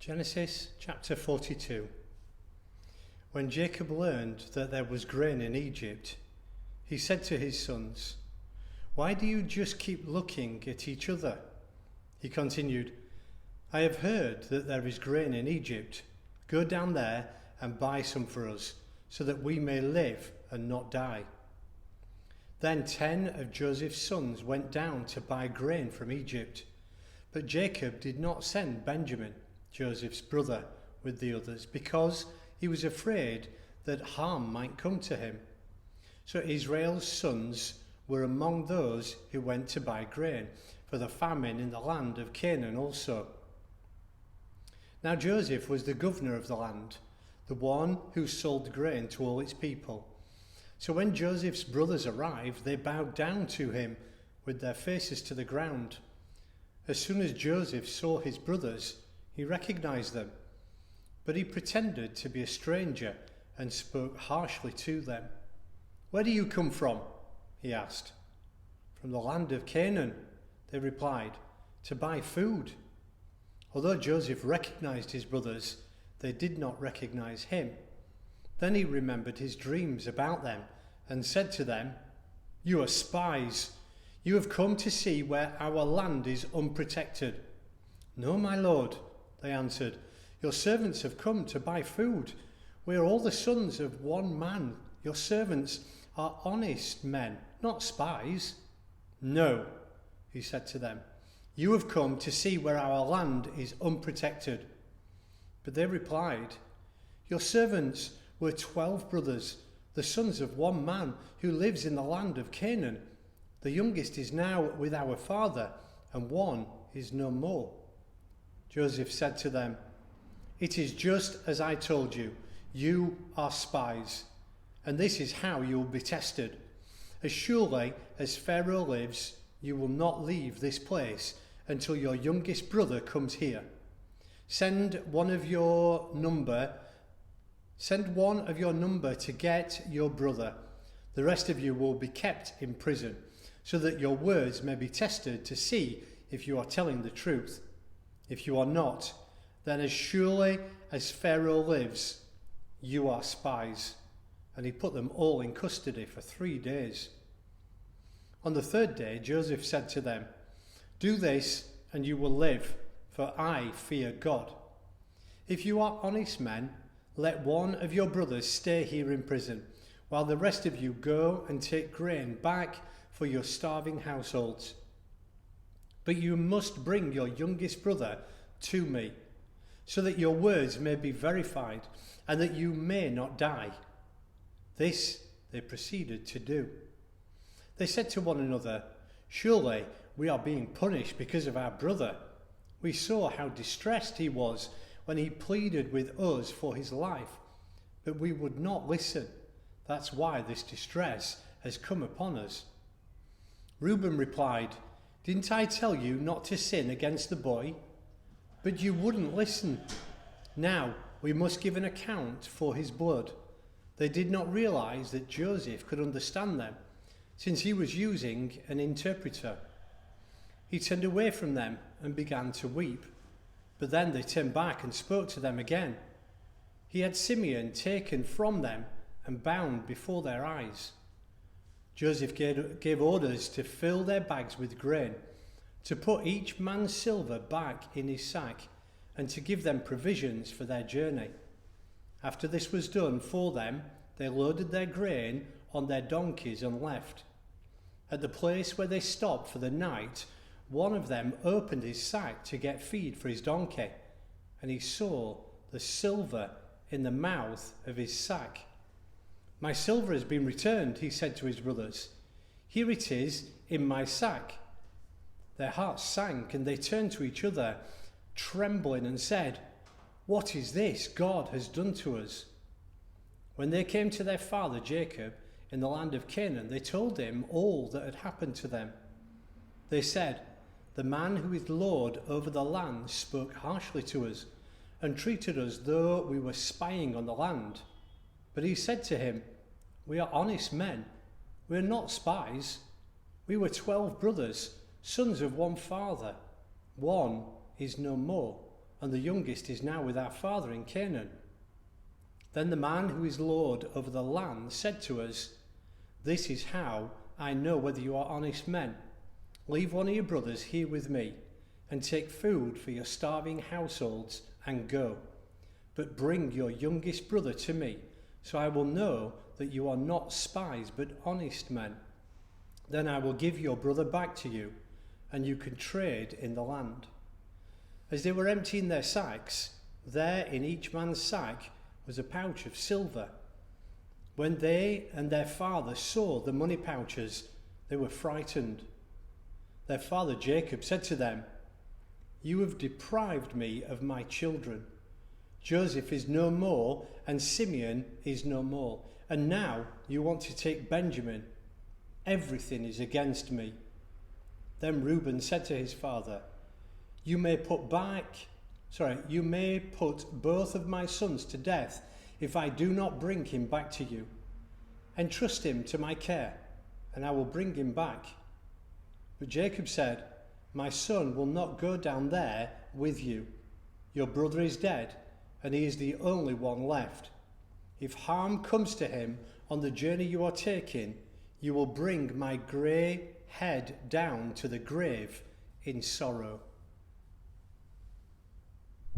Genesis chapter 42. When Jacob learned that there was grain in Egypt, he said to his sons, "Why do you just keep looking at each other?" He continued, "I have heard that there is grain in Egypt. Go down there and buy some for us, so that we may live and not die." Then 10 of Joseph's sons went down to buy grain from Egypt, but Jacob did not send Benjamin, Joseph's brother, with the others, because he was afraid that harm might come to him. So Israel's sons were among those who went to buy grain, for the famine in the land of Canaan also. Now Joseph was the governor of the land, the one who sold grain to all its people. So when Joseph's brothers arrived, they bowed down to him with their faces to the ground. As soon as Joseph saw his brothers, he recognized them, but he pretended to be a stranger and spoke harshly to them. "Where do you come from?" he asked. "From the land of Canaan," they replied, "to buy food." Although Joseph recognized his brothers, they did not recognize him. Then he remembered his dreams about them and said to them, "You are spies. You have come to see where our land is unprotected." "No, my lord," they answered, "your servants have come to buy food. We are all the sons of one man. Your servants are honest men, not spies." "No," he said to them, "you have come to see where our land is unprotected." But they replied, "Your servants were 12 brothers, the sons of one man who lives in the land of Canaan. The youngest is now with our father, and one is no more." Joseph said to them, "It is just as I told you. You are spies, and this is how you will be tested. As surely as Pharaoh lives, you will not leave this place until your youngest brother comes here. Send one of your number to get your brother. The rest of you will be kept in prison, so that your words may be tested to see if you are telling the truth. If you are not, then as surely as Pharaoh lives, you are spies." And he put them all in custody for 3 days. On the 3rd day, Joseph said to them, "Do this and you will live, for I fear God. If you are honest men, let one of your brothers stay here in prison, while the rest of you go and take grain back for your starving households. But you must bring your youngest brother to me, so that your words may be verified and that you may not die." This they proceeded to do. They said to one another, "Surely we are being punished because of our brother. We saw how distressed he was when he pleaded with us for his life, but we would not listen. That's why this distress has come upon us." Reuben replied, "Didn't I tell you not to sin against the boy? But you wouldn't listen. Now we must give an account for his blood." They did not realize that Joseph could understand them, since he was using an interpreter. He turned away from them and began to weep. But then they turned back and spoke to them again. He had Simeon taken from them and bound before their eyes. Joseph gave orders to fill their bags with grain, to put each man's silver back in his sack, and to give them provisions for their journey. After this was done for them, they loaded their grain on their donkeys and left. At the place where they stopped for the night, one of them opened his sack to get feed for his donkey, and he saw the silver in the mouth of his sack. "My silver has been returned," he said to his brothers. "Here it is in my sack." Their hearts sank, and they turned to each other, trembling, and said, "What is this God has done to us?" When they came to their father Jacob in the land of Canaan, they told him all that had happened to them. They said, "The man who is Lord over the land spoke harshly to us and treated us though we were spying on the land." But he said to him, "We are honest men. We are not spies. We were 12 brothers, sons of one father. One is no more, and the youngest is now with our father in Canaan." Then the man who is lord over the land said to us, "This is how I know whether you are honest men. Leave one of your brothers here with me, and take food for your starving households and go. But bring your youngest brother to me, so I will know that you are not spies but honest men. Then I will give your brother back to you, and you can trade in the land." As they were emptying their sacks, there in each man's sack was a pouch of silver. When they and their father saw the money pouches, they were frightened. Their father Jacob said to them, "You have deprived me of my children. Joseph is no more, and Simeon is no more. And now you want to take Benjamin. Everything is against me." Then Reuben said to his father, You may put both of my sons to death if I do not bring him back to you. Entrust him to my care, and I will bring him back." But Jacob said, "My son will not go down there with you. Your brother is dead, and he is the only one left. If harm comes to him on the journey you are taking, you will bring my grey head down to the grave in sorrow."